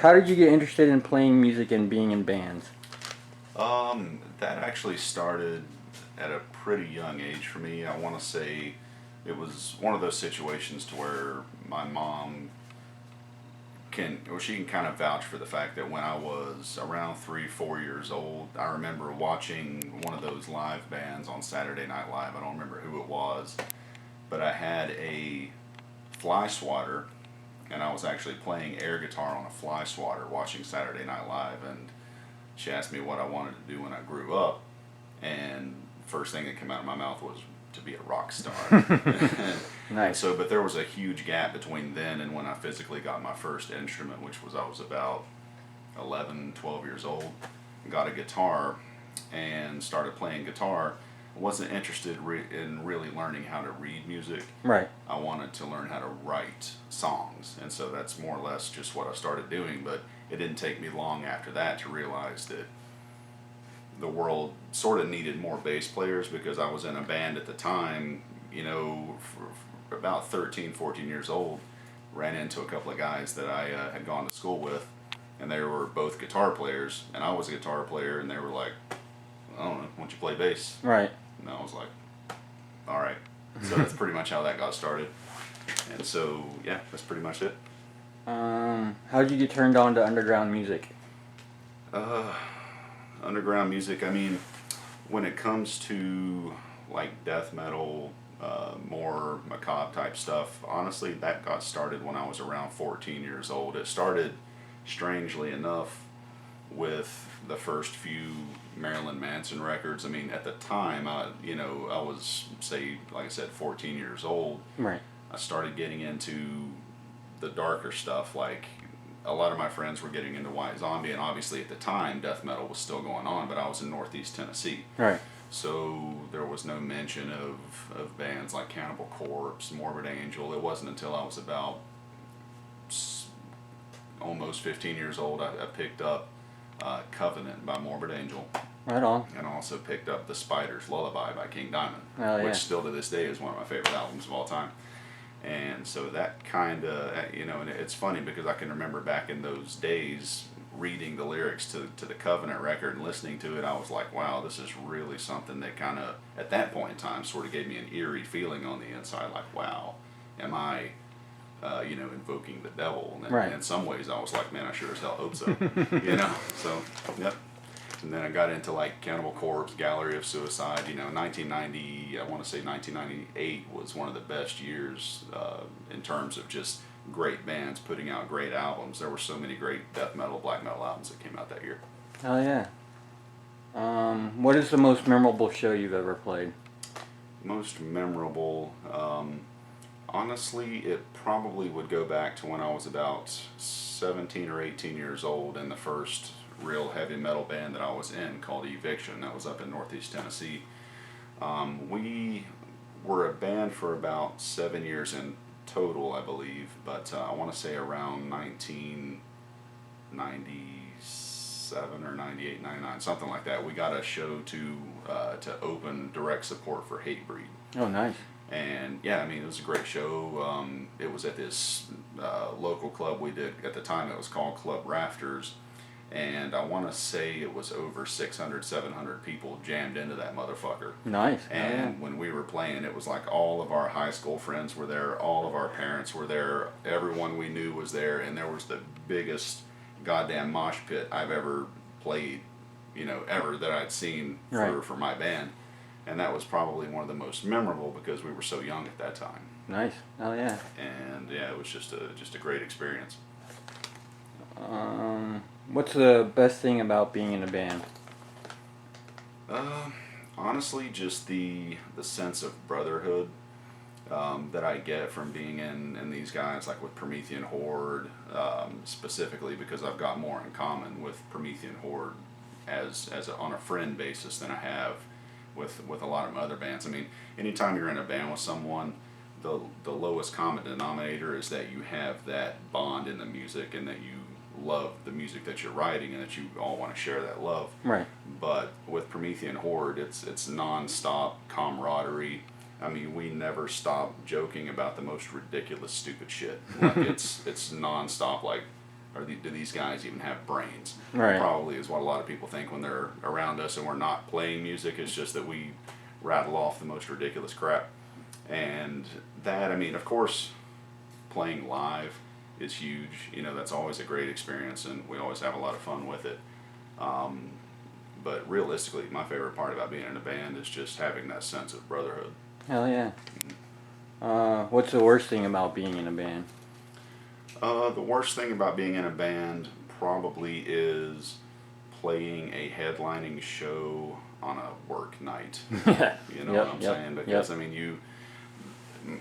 How did you get interested in playing music and being in bands? That actually started at a pretty young age for me. I want to say it was one of those situations to where my mom she can kind of vouch for the fact that when I was around 3, 4 years old, I remember watching one of those live bands on Saturday Night Live. I don't remember who it was, but I had a fly swatter, and I was actually playing air guitar on a fly swatter watching Saturday Night Live, and she asked me what I wanted to do when I grew up, and first thing that came out of my mouth was to be a rock star. Nice. So, but there was a huge gap between then and when I physically got my first instrument, which was I was about 11, 12 years old. Got a guitar and started playing guitar. I wasn't interested in really learning how to read music. Right. I wanted to learn how to write songs, and so that's more or less just what I started doing. But it didn't take me long after that to realize that the world sort of needed more bass players, because I was in a band at the time, for about 13, 14 years old. Ran into a couple of guys that I had gone to school with, and they were both guitar players, and I was a guitar player, and they were like, I don't know, why don't you play bass? Right. And I was like, all right. So that's pretty much how that got started. And so, yeah, that's pretty much it. How did you get turned on to underground music? Underground music, I mean, when it comes to like death metal, more macabre type stuff, honestly, that got started when I was around 14 years old. It started, strangely enough, with the first few Marilyn Manson records. I mean, at the time, I was, say, like I said, 14 years old. Right. I started getting into the darker stuff. Like, a lot of my friends were getting into White Zombie, and obviously at the time, death metal was still going on, but I was in Northeast Tennessee. Right. So there was no mention of bands like Cannibal Corpse, Morbid Angel. It wasn't until I was about almost 15 years old I picked up Covenant by Morbid Angel. Right on. And I also picked up The Spider's Lullaby by King Diamond, Oh, which yeah. still to this day is one of my favorite albums of all time. And so that kind of, and it's funny because I can remember back in those days reading the lyrics to the Covenant record and listening to it. I was like, wow, this is really something that kind of, at that point in time, sort of gave me an eerie feeling on the inside. Like, wow, am I, invoking the devil? And right. in some ways, I was like, man, I sure as hell hope so. So, yep. And then I got into like Cannibal Corpse, Gallery of Suicide. 1990, I want to say 1998 was one of the best years in terms of just great bands putting out great albums. There were so many great death metal, black metal albums that came out that year. Oh, yeah. What is the most memorable show you've ever played? Most memorable, honestly, it probably would go back to when I was about 17 or 18 years old, and the first real heavy metal band that I was in called Eviction. That was up in Northeast Tennessee. We were a band for about 7 years in total, I believe, but I want to say around 1997 or 98, 99, something like that. We got a show to open direct support for Hatebreed. Oh, nice. And yeah, I mean, it was a great show. It was at this local club we did at the time. It was called Club Rafters. And I want to say it was over 600, 700 people jammed into that motherfucker. Nice. And when we were playing, it was like all of our high school friends were there, all of our parents were there, everyone we knew was there, and there was the biggest goddamn mosh pit I've ever played, ever that I'd seen for my band. And that was probably one of the most memorable because we were so young at that time. Nice. Oh, yeah. And yeah, it was just a great experience. What's the best thing about being in a band? Honestly, just the sense of brotherhood that I get from being in these guys, like with Promethean Horde, specifically because I've got more in common with Promethean Horde on a friend basis than I have with a lot of my other bands. I mean, anytime you're in a band with someone, the lowest common denominator is that you have that bond in the music and that you love the music that you're writing and that you all want to share that love. Right. But with Promethean Horde, it's non-stop camaraderie. I mean, we never stop joking about the most ridiculous, stupid shit. Like it's non-stop. Like do these guys even have brains? Right. Probably is what a lot of people think when they're around us and we're not playing music. It's just that we rattle off the most ridiculous crap. And that, I mean, of course, playing live is huge. You know, that's always a great experience, and we always have a lot of fun with it. Um, but realistically, my favorite part about being in a band is just having that sense of brotherhood. Hell yeah. What's the worst thing about being in a band? The worst thing about being in a band probably is playing a headlining show on a work night. You know Yep, what I'm yep, saying? Because, yep. I mean,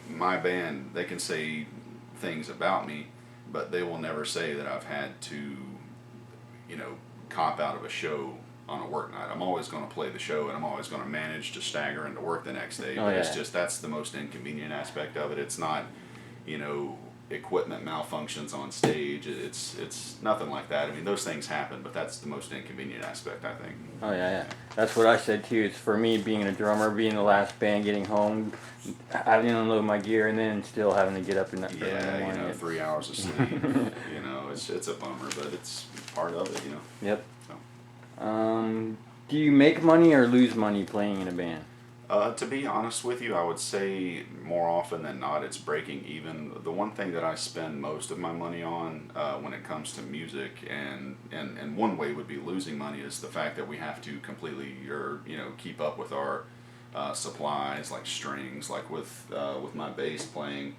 my band, they can say things about me, but they will never say that I've had to, you know, cop out of a show on a work night. I'm always going to play the show, and I'm always going to manage to stagger into work the next day. Oh, But yeah. it's just, that's the most inconvenient aspect of it. It's not, you know, equipment malfunctions on stage. It's nothing like that. I mean, those things happen, but that's the most inconvenient aspect, I think. Oh yeah, yeah. That's what I said too. It's for me being a drummer, being the last band, getting home, having to unload my gear, and then still having to get up in the early in the Yeah, you morning. know, 3 hours of sleep. You know, it's a bummer, but it's part of it. You know. Yep. So. Do you make money or lose money playing in a band? To be honest with you, I would say more often than not it's breaking even. The one thing that I spend most of my money on when it comes to music, and one way would be losing money, is the fact that we have to completely keep up with our supplies like strings. Like with my bass playing,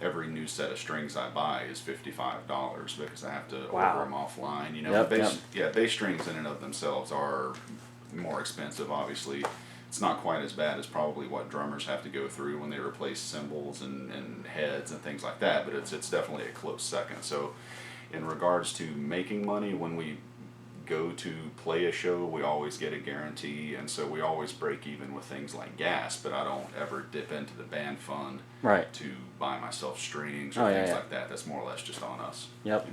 every new set of strings I buy is $55 because I have to Wow. order them offline. You know, Yep, bass strings in and of themselves are more expensive, obviously. It's not quite as bad as probably what drummers have to go through when they replace cymbals and heads and things like that, but it's definitely a close second. So in regards to making money, when we go to play a show, we always get a guarantee, and so we always break even with things like gas, but I don't ever dip into the band fund Right. to buy myself strings or Oh, yeah, things yeah. like that. That's more or less just on us. Yep.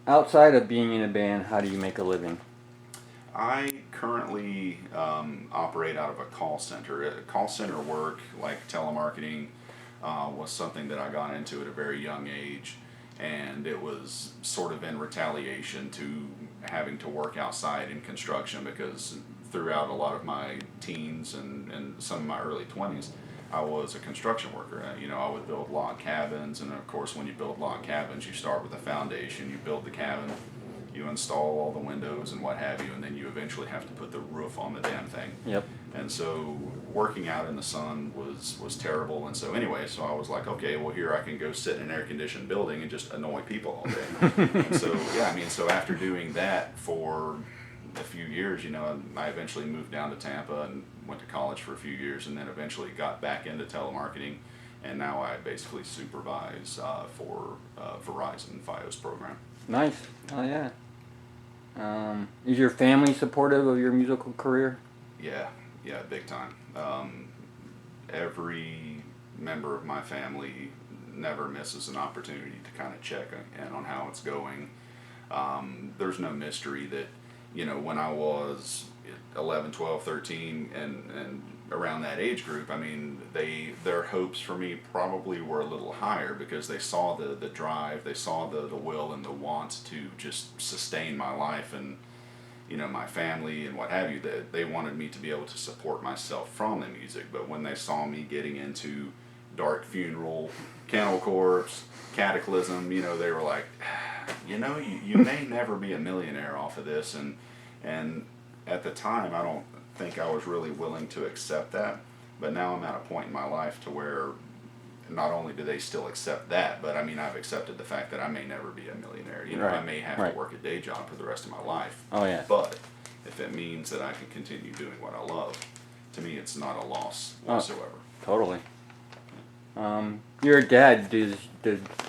Outside of being in a band, how do you make a living? I currently operate out of a call center. Call center work, like telemarketing, was something that I got into at a very young age, and it was sort of in retaliation to having to work outside in construction, because throughout a lot of my teens and some of my early 20s, I was a construction worker. You know, I would build log cabins, and of course when you build log cabins, you start with a foundation, you build the cabin, you install all the windows and what have you, and then you eventually have to put the roof on the damn thing. Yep. And so working out in the sun was terrible. And so anyway, so I was like, okay, well, here I can go sit in an air-conditioned building and just annoy people all day. And so, yeah, I mean, so after doing that for a few years, you know, I eventually moved down to Tampa and went to college for a few years, and then eventually got back into telemarketing. And now I basically supervise for Verizon Fios program. Nice. Oh yeah. Is your family supportive of your musical career? Yeah, big time. Every member of my family never misses an opportunity to kind of check in on how it's going. There's no mystery that, you know, when I was 11, 12, 13, and around that age group, I mean, their hopes for me probably were a little higher, because they saw the drive, they saw the will and the want to just sustain my life and, you know, my family and what have you. That they wanted me to be able to support myself from the music. But when they saw me getting into Dark Funeral, Cannibal Corpse, Cataclysm, you know, they were like, you know, you may never be a millionaire off of this. And at the time, I don't think I was really willing to accept that. But now I'm at a point in my life to where not only do they still accept that, but I mean, I've accepted the fact that I may never be a millionaire. You know, Right. I may have Right. to work a day job for the rest of my life. Oh yeah. But if it means that I can continue doing what I love, to me, it's not a loss whatsoever. Totally. You're a dad.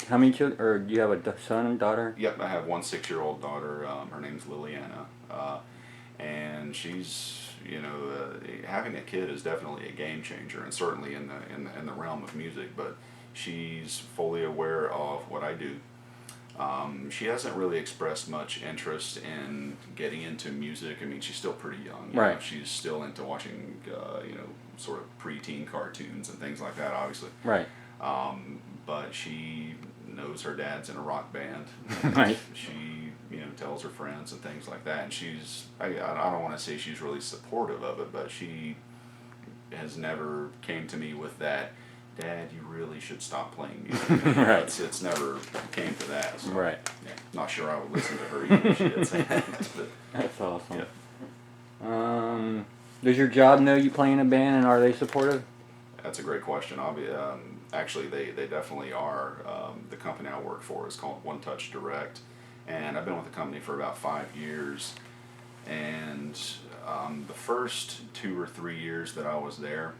How many children? Or do you have a son and daughter? Yep, I have one 6-year-old daughter. Her name's Liliana, and she's, you know, having a kid is definitely a game changer, and certainly in the realm of music. But she's fully aware of what I do. She hasn't really expressed much interest in getting into music. I mean, she's still pretty young. You Right. know, she's still into watching, you know, sort of preteen cartoons and things like that, obviously. Right. But she knows her dad's in a rock band. Right. She, tells her friends and things like that. And I don't want to say she's really supportive of it, but she has never came to me with that, Dad, you really should stop playing music. Right. It's never came to that. So, Right. Yeah, not sure I would listen to her even if she did say that. But, That's awesome. yeah. Does your job know you play in a band, and are they supportive? That's a great question. Actually, they definitely are. The company I work for is called One Touch Direct, and I've been with the company for about 5 years. And the first 2 or 3 years that I was there,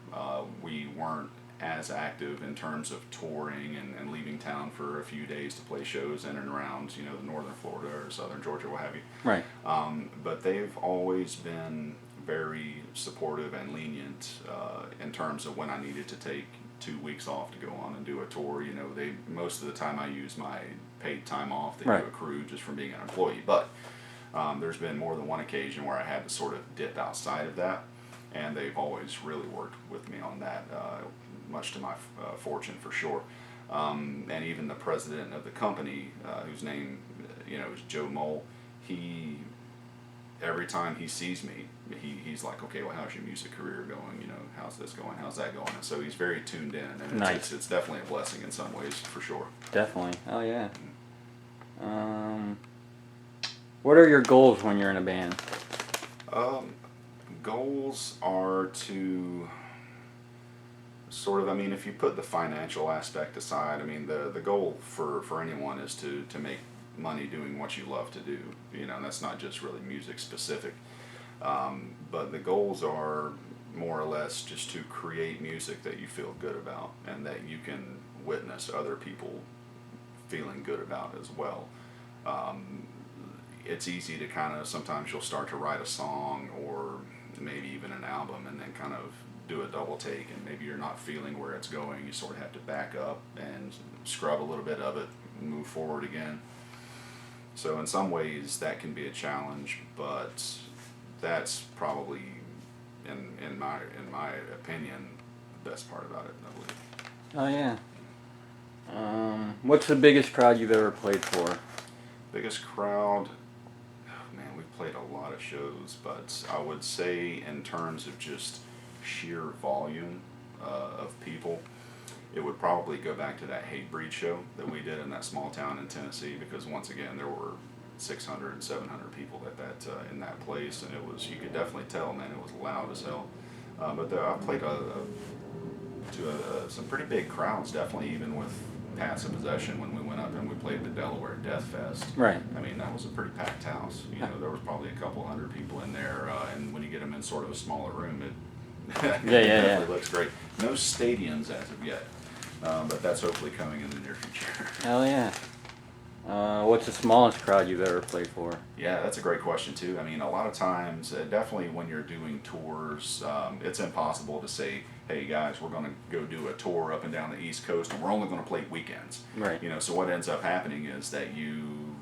we weren't as active in terms of touring and leaving town for a few days to play shows in and around, the northern Florida or southern Georgia, what have you. Right. But they've always been very supportive and lenient in terms of when I needed to take 2 weeks off to go on and do a tour. They most of the time I use my paid time off that Right. you accrue just from being an employee. But there's been more than one occasion where I had to sort of dip outside of that, and they've always really worked with me on that, much to my fortune for sure. And even the president of the company, whose name is Joe Mole, every time he sees me, he's like, okay, well, how's your music career going? How's this going? How's that going? And so he's very tuned in, and Nice. it's definitely a blessing in some ways for sure. Definitely. Oh yeah. What are your goals when you're in a band? Goals are to sort of, if you put the financial aspect aside, the goal for anyone is to make money doing what you love to do, and that's not just really music specific. But the goals are more or less just to create music that you feel good about and that you can witness other people feeling good about as well. It's easy to kind of, sometimes you'll start to write a song or maybe even an album and then kind of do a double take, and maybe you're not feeling where it's going. You sort of have to back up and scrub a little bit of it and move forward again. So in some ways that can be a challenge, but that's probably, in my opinion, the best part about it, I believe. Oh yeah. What's the biggest crowd you've ever played for? Biggest crowd, oh man, we've played a lot of shows, but I would say in terms of just sheer volume of people, it would probably go back to that Hate Breed show that we did in that small town in Tennessee, because once again there were 600 and 700 people in that place, and you could definitely tell, man, it was loud as hell. But I played to some pretty big crowds, definitely, even with Passive Possession when we went up and we played the Delaware Death Fest. Right. That was a pretty packed house. There was probably a couple hundred people in there, and when you get them in sort of a smaller room, it definitely looks great. No stadiums as of yet, but that's hopefully coming in the near future. Hell yeah. What's the smallest crowd you've ever played for? Yeah, that's a great question too. A lot of times, definitely when you're doing tours, it's impossible to say, hey guys, we're going to go do a tour up and down the East Coast and we're only going to play weekends. Right. So what ends up happening is that you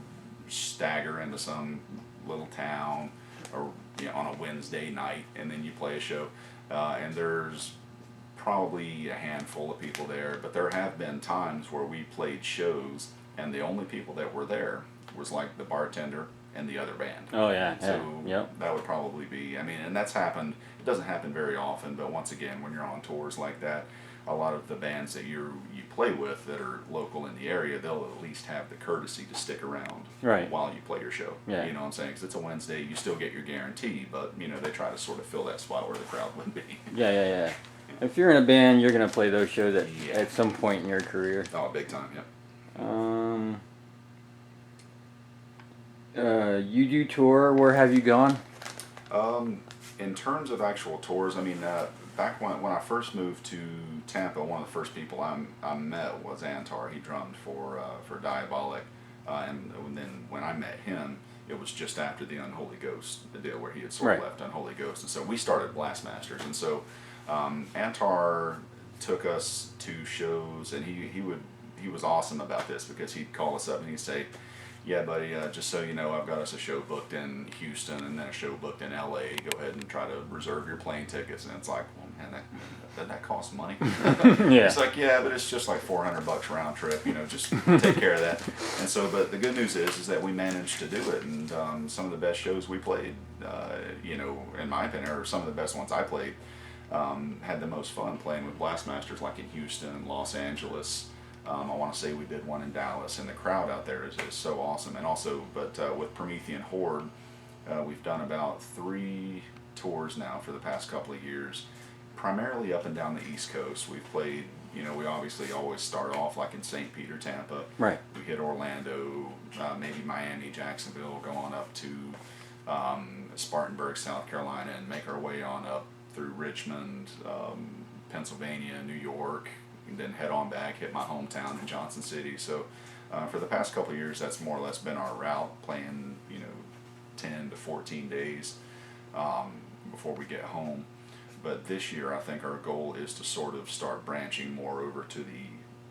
stagger into some little town or on a Wednesday night, and then you play a show, and there's probably a handful of people there, but there have been times where we played shows and the only people that were there was like the bartender and the other band. Oh yeah. So Yep. that would probably be, and that's happened. It doesn't happen very often, but once again, when you're on tours like that, a lot of the bands that you play with that are local in the area, they'll at least have the courtesy to stick around Right. while you play your show. Yeah. You know what I'm saying? Because it's a Wednesday, you still get your guarantee, but they try to sort of fill that spot where the crowd would be. Yeah. If you're in a band, you're gonna play those shows at some point in your career. Oh, big time, yep. You do tour. Where have you gone? In terms of actual tours, back when I first moved to Tampa, one of the first people I met was Antar. He drummed for Diabolic, and then when I met him, it was just after the Unholy Ghost, the deal where he had sort of left Unholy Ghost, and so we started Blastmasters, and so Antar took us to shows, and he was awesome about this, because he'd call us up and he'd say, yeah, buddy, just so you know, I've got us a show booked in Houston and then a show booked in LA. Go ahead and try to reserve your plane tickets. And it's like, well, and doesn't that cost money? Yeah. He's like, yeah, but it's just like $400 round trip, just take care of that. And so, but the good news is that we managed to do it, and some of the best shows we played, in my opinion, or some of the best ones I played, had the most fun playing with Blastmasters, like in Houston and Los Angeles. I want to say we did one in Dallas, and the crowd out there is so awesome. And also, but with Promethean Horde, we've done about 3 tours now for the past couple of years, primarily up and down the East Coast. We've played, we obviously always start off like in St. Peter, Tampa. Right. We hit Orlando, maybe Miami, Jacksonville, go on up to Spartanburg, South Carolina, and make our way on up through Richmond, Pennsylvania, New York, and then head on back, hit my hometown in Johnson City. So for the past couple of years, that's more or less been our route, playing 10 to 14 days before we get home. But this year, I think our goal is to sort of start branching more over to the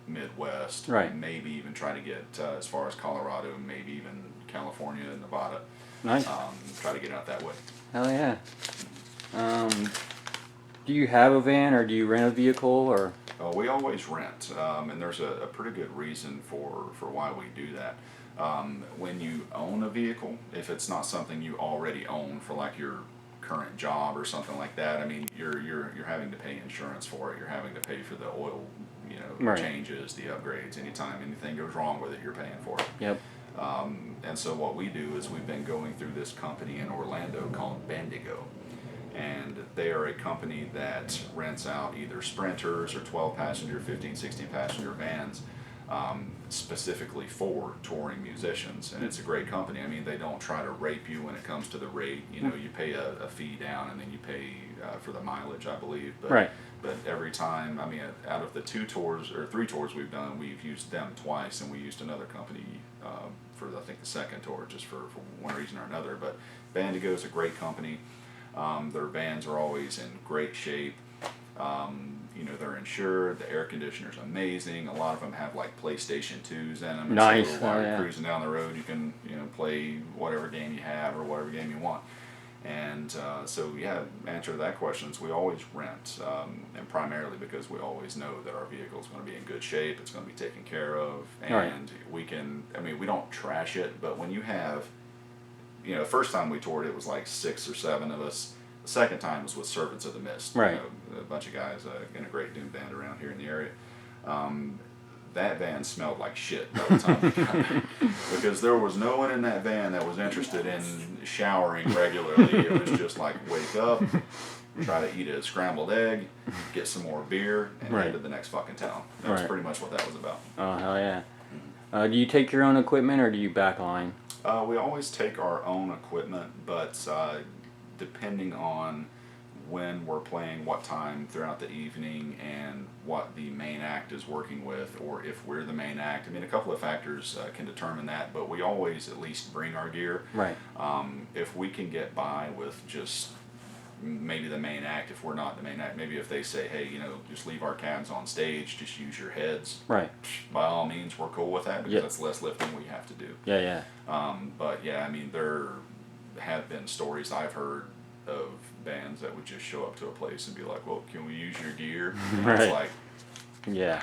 Midwest. Right. Maybe even try to get as far as Colorado, maybe even California and Nevada. Nice. Try to get out that way. Hell yeah. Do you have a van, or do you rent a vehicle, or? We always rent, and there's a pretty good reason for why we do that. When you own a vehicle, if it's not something you already own for like your current job or something like that, I mean, you're having to pay insurance for it. You're having to pay for the oil, Right. changes, the upgrades. Anytime anything goes wrong with it, you're paying for it. Yep. And so what we do is we've been going through this company in Orlando called Bendigo. And they are a company that rents out either Sprinters or 12-passenger, 15, 16-passenger vans specifically for touring musicians. And it's a great company. I mean, they don't try to rape you when it comes to the rate. You pay a fee down, and then you pay for the mileage, I believe. But, Right. But every time, I mean, out of the 2 tours or 3 tours we've done, we've used them twice, and we used another company for, I think, the second tour, just for one reason or another. But Bendigo is a great company. Their vans are always in great shape. They're insured. The air conditioner's amazing. A lot of them have like PlayStation 2s in them. Nice. So while Oh, you're yeah. cruising down the road, you can play whatever game you have or whatever game you want. And so yeah, answer to that question is we always rent, and primarily because we always know that our vehicle is going to be in good shape. It's going to be taken care of, and Right. we can. I mean, we don't trash it, but when you have, the first time we toured, it was like 6 or 7 of us. The second time was with Servants of the Mist. Right. A bunch of guys in a great doom band around here in the area. That van smelled like shit by the time we got there. Because there was no one in that van that was interested in showering regularly. It was just like, wake up, try to eat a scrambled egg, get some more beer, and Right. head to the next fucking town. That was Right. pretty much what that was about. Oh, hell yeah. Do you take your own equipment, or do you backline? We always take our own equipment, but depending on when we're playing, what time throughout the evening, and what the main act is working with, or if we're the main act. I mean, a couple of factors can determine that, but we always at least bring our gear. Right. If we can get by with just maybe the main act, if we're not the main act, maybe if they say, hey, just leave our cabs on stage, just use your heads. Right. By all means, we're cool with that, because Yep. that's less lifting we have to do. Yeah, yeah. But yeah, I mean, there have been stories I've heard of bands that would just show up to a place and be like, well, can we use your gear? And Right. it's like, Yeah.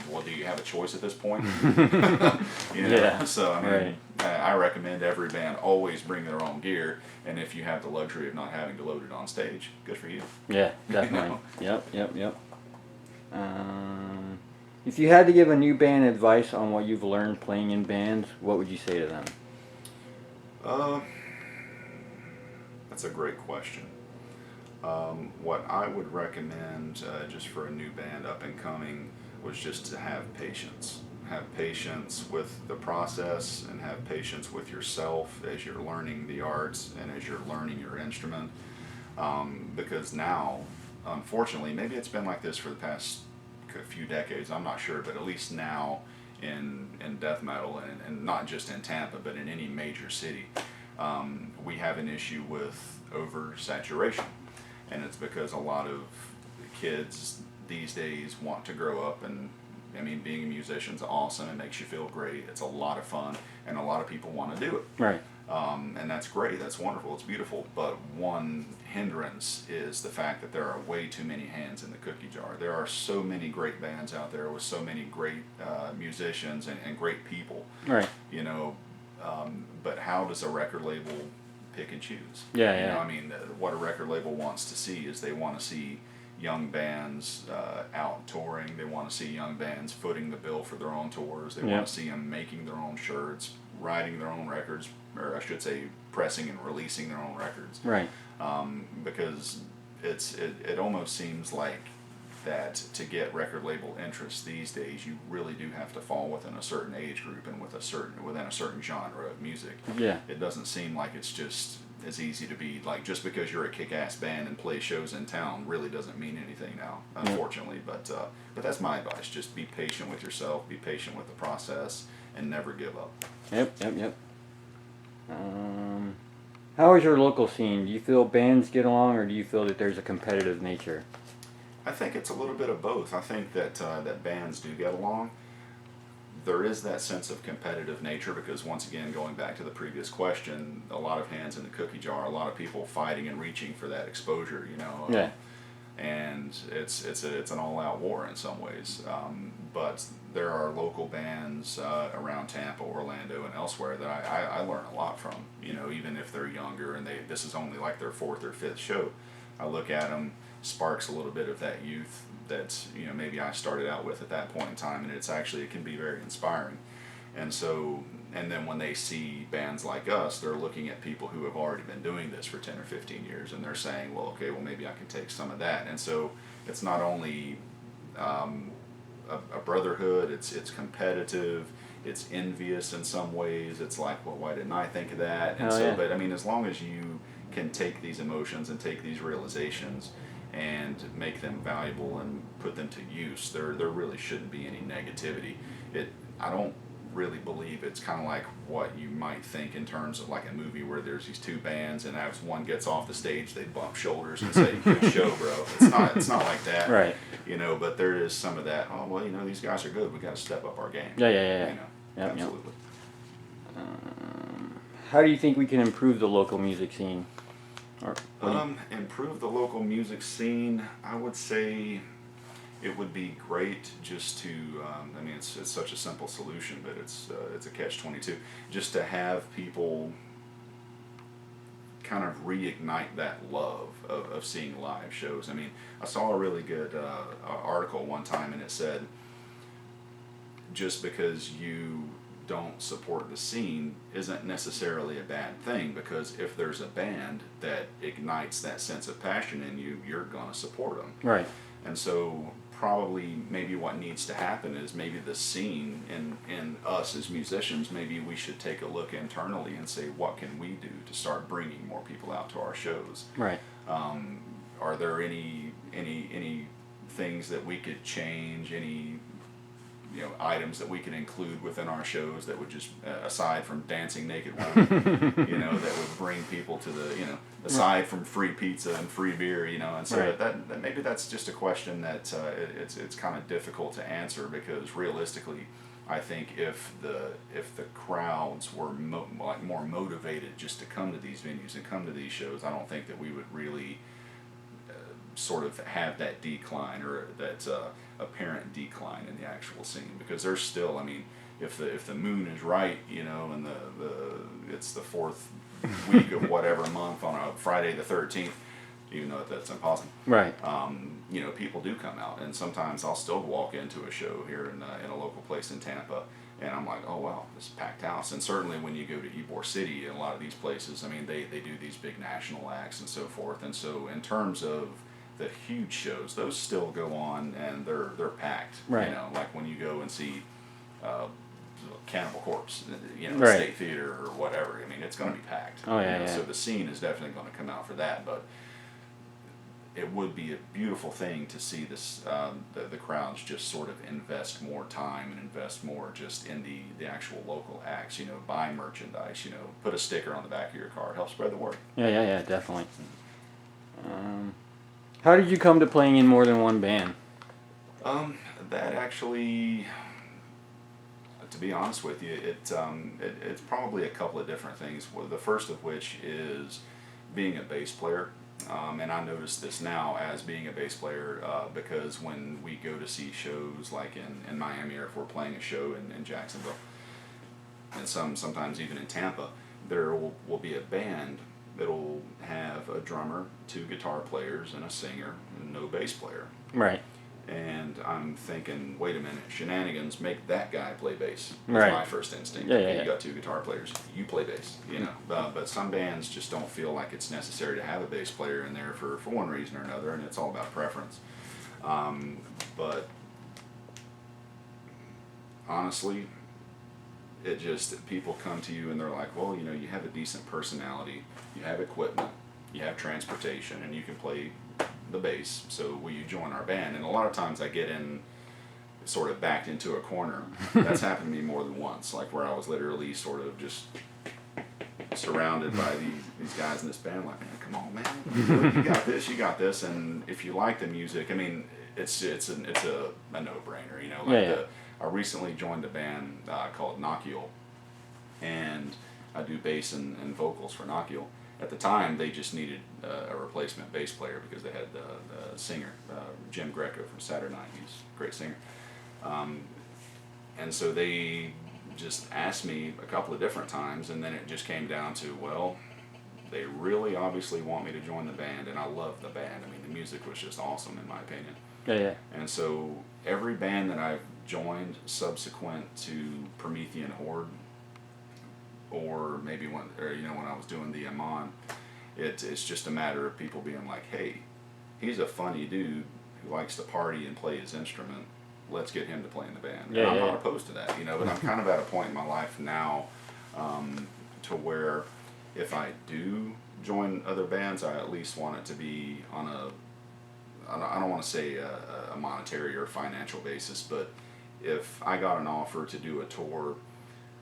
well, do you have a choice at this point? Yeah. So, I mean, Right. I recommend every band always bring their own gear, and if you have the luxury of not having to load it on stage, good for you. Yeah, definitely. Yep. If you had to give a new band advice on what you've learned playing in bands, what would you say to them? That's a great question. What I would recommend just for a new band up and coming was just to have patience. Have patience with the process, and have patience with yourself as you're learning the arts and as you're learning your instrument. Because now, unfortunately, maybe it's been like this for the past few decades, I'm not sure, but at least now in death metal, and not just in Tampa, but in any major city, we have an issue with oversaturation. And it's because a lot of kids these days want to grow up, and I mean, being a musician's awesome. It makes you feel great. It's a lot of fun, and a lot of people want to do it. Right. And that's great, that's wonderful, it's beautiful. But one hindrance is the fact that there are way too many hands in the cookie jar. There are so many great bands out there with so many great musicians and great people, Right. you know. But how does a record label pick and choose? Yeah, You yeah. know, I mean, what a record label wants to see is they want to see young bands out touring. They want to see young bands footing the bill for their own tours. They Yeah. want to see them making their own shirts, writing their own records, or I should say, pressing and releasing their own records. Right. Because it almost seems like that to get record label interest these days, you really do have to fall within a certain age group and within a certain genre of music. Yeah. It doesn't seem like it's just as easy to be like, just because you're a kick-ass band and play shows in town really doesn't mean anything now, unfortunately. But that's my advice: just be patient with yourself, be patient with the process, and never give up. Yep. How is your local scene? Do you feel bands get along, or do you feel that there's a competitive nature? I think it's a little bit of both. I think that that bands do get along. There is that sense of competitive nature because, once again, going back to the previous question, a lot of hands in the cookie jar, a lot of people fighting and reaching for that exposure, you know. Yeah. And it's an all-out war in some ways. But there are local bands around Tampa, Orlando, and elsewhere that I learn a lot from. You know, even if they're younger and this is only like their fourth or fifth show, I look at them, sparks a little bit of that youth that, you know, maybe I started out with at that point in time, and it can be very inspiring. And so, and then when they see bands like us, they're looking at people who have already been doing this for 10 or 15 years, and they're saying, well, okay, well, maybe I can take some of that. And so it's not only a brotherhood, it's competitive, it's envious in some ways. It's like, well, why didn't I think of that? And so, Yeah. but I mean, as long as you can take these emotions and take these realizations and make them valuable and put them to use, there really shouldn't be any negativity. I don't really believe it's kind of like what you might think in terms of like a movie where there's these two bands, and as one gets off the stage, they bump shoulders and say, "Good show, bro." It's not like that, Right. You know. But there is some of that. Oh well, you know, these guys are good. We got to step up our game. Yeah. You know, Yep. absolutely. How do you think we can improve the local music scene? Or Improve the local music scene. I would say it would be great just to. I mean, it's such a simple solution, but it's a catch-22. Just to have people kind of reignite that love of seeing live shows. I mean, I saw a really good article one time, and it said, just because you don't support the scene isn't necessarily a bad thing, because if there's a band that ignites that sense of passion in you, you're going to support them. right. And so probably maybe what needs to happen is maybe the scene and us as musicians, maybe we should take a look internally and say, what can we do to start bringing more people out to our shows? Right. Are there any things that we could change, any items that we could include within our shows that would just, aside from dancing naked women, that would bring people to the, aside from free pizza and free beer, and so Right. that maybe that's just a question that it's kind of difficult to answer, because realistically, I think if the crowds were more motivated just to come to these venues and come to these shows, I don't think that we would really sort of have that decline, or that apparent decline in the actual scene, because there's still, I mean, if the moon is right, and it's the fourth week of whatever month on a Friday the 13th, even though that's impossible. Right. People do come out, and sometimes I'll still walk into a show here in a local place in Tampa, and I'm like, oh wow, this is a packed house. And certainly when you go to Ybor City and a lot of these places, I mean, they do these big national acts and so forth, and so in terms of the huge shows, those still go on, and they're packed. Right. Like when you go and see Cannibal Corpse, Right. State Theater or whatever. I mean, it's going to be packed. Oh, yeah, yeah. So the scene is definitely going to come out for that, but it would be a beautiful thing to see this the crowds just sort of invest more time and invest more just in the actual local acts. Buy merchandise. Put a sticker on the back of your car. Help spread the word. Yeah, definitely. How did you come to playing in more than one band? That actually, To be honest with you, it's probably a couple of different things. Well, the first of which is being a bass player. And I notice this now as being a bass player because when we go to see shows like in Miami, or if we're playing a show in Jacksonville, and sometimes even in Tampa, there will be a band that'll have a drummer, 2 guitar players, and a singer, and no bass player. Right. And I'm thinking, wait a minute, shenanigans, make that guy play bass. Right. That's my first instinct. Yeah, Okay, yeah. you got 2 guitar players, you play bass, you know. But some bands just don't feel like it's necessary to have a bass player in there for one reason or another, and it's all about preference. But honestly, it just, people come to you and they're like, well, you know, you have a decent personality, you have equipment, you have transportation, and you can play the bass, so will you join our band? And a lot of times I get in sort of backed into a corner. That's happened to me more than once, like where I was literally sort of just surrounded by these guys in this band, like, man, come on, man, you got this, and if you like the music, I mean, it's a no-brainer, you know. Like I recently joined a band called Nocule, and I do bass and vocals for Nocule. At the time, they just needed a replacement bass player because they had the singer, Jim Greco from Saturday Night. He's a great singer. And so they just asked me a couple of different times, and then it just came down to, well, they really obviously want me to join the band, and I love the band. I mean, the music was just awesome in my opinion. Yeah. And so every band that I've joined subsequent to Promethean Horde, or maybe when I was doing the Amon, it's just a matter of people being like, hey, he's a funny dude who likes to party and play his instrument. Let's get him to play in the band. Yeah, and I'm not opposed to that, you know, but I'm kind of at a point in my life now to where if I do join other bands, I at least want it to be on I don't want to say a monetary or financial basis, but if I got an offer to do a tour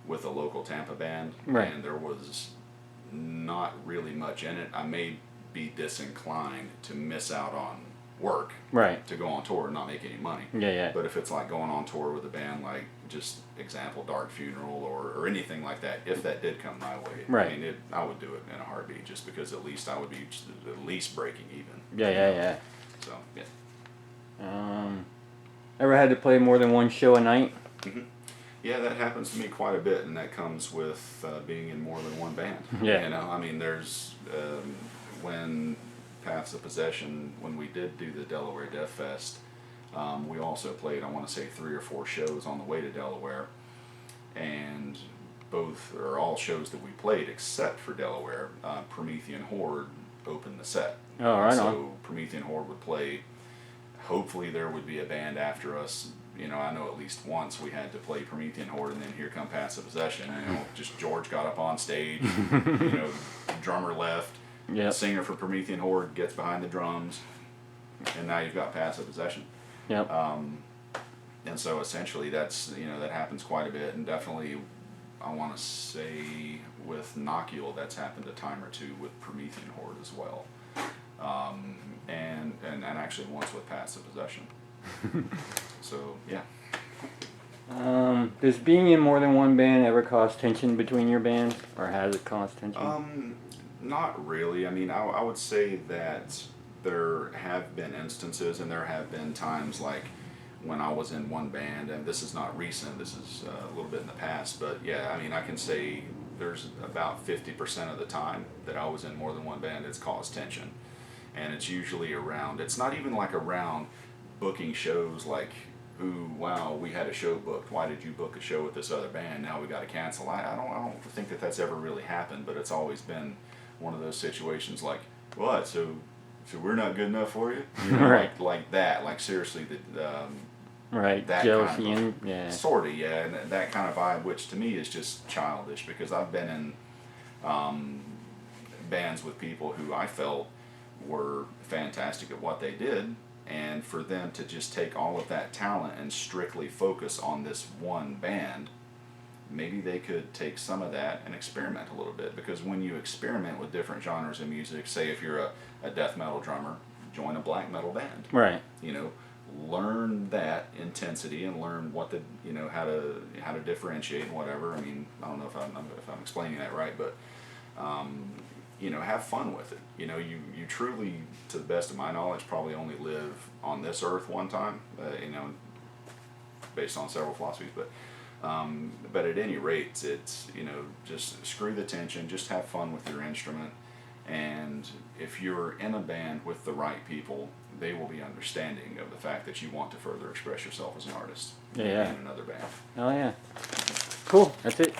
with a local Tampa band, right, and there was not really much in it, I may be disinclined to miss out on work, right, to go on tour and not make any money. Yeah. But if it's like going on tour with a band like, just example, Dark Funeral or anything like that, if that did come my way, right, I mean, I would do it in a heartbeat, just because at least I would be at least breaking even. Yeah. So yeah. Ever had to play more than one show a night? Mm-hmm. Yeah, that happens to me quite a bit, and that comes with being in more than one band. Yeah. You know, I mean, there's when Paths of Possession, when we did do the Delaware Death Fest, we also played, I want to say, 3 or 4 shows on the way to Delaware, and all shows that we played except for Delaware, Promethean Horde opened the set. Oh, right on. So Promethean Horde would play. Hopefully there would be a band after us. You know, I know at least once we had to play Promethean Horde, and then here come Paths of Possession. You know, just George got up on stage, you know, drummer left, Yep. singer for Promethean Horde gets behind the drums, and now you've got Paths of Possession. Yep. And so essentially that's, you know, that happens quite a bit, and definitely I want to say with Nocule that's happened a time or two with Promethean Horde as well. And actually once with Paths of Possession. So yeah. Does being in more than one band ever cause tension between your bands, or has it caused tension? Not really. I mean, I would say that there have been instances, and there have been times like when I was in one band, and this is not recent, this is a little bit in the past, but yeah, I mean, I can say there's about 50% of the time that I was in more than one band, it's caused tension. And it's usually around, it's not even like around booking shows like, ooh, wow, we had a show booked, why did you book a show with this other band, now we got to cancel. I don't think that that's ever really happened, but it's always been one of those situations like, what, so we're not good enough for you? You know, right. like that, like seriously, right, that jealousy kind of, and, yeah. Sort of, yeah, and that kind of vibe, which to me is just childish, because I've been in bands with people who I felt were fantastic at what they did, and for them to just take all of that talent and strictly focus on this one band, maybe they could take some of that and experiment a little bit, because when you experiment with different genres of music, say if you're a death metal drummer, join a black metal band. Right. You know, learn that intensity and learn what the how to differentiate and whatever. I mean, I don't know if I'm explaining that right, but have fun with it. You truly, to the best of my knowledge, probably only live on this earth one time. Based on several philosophies, but at any rate, it's just screw the tension, just have fun with your instrument, and if you're in a band with the right people, they will be understanding of the fact that you want to further express yourself as an artist Yeah. in another band. Oh yeah. Cool. That's it.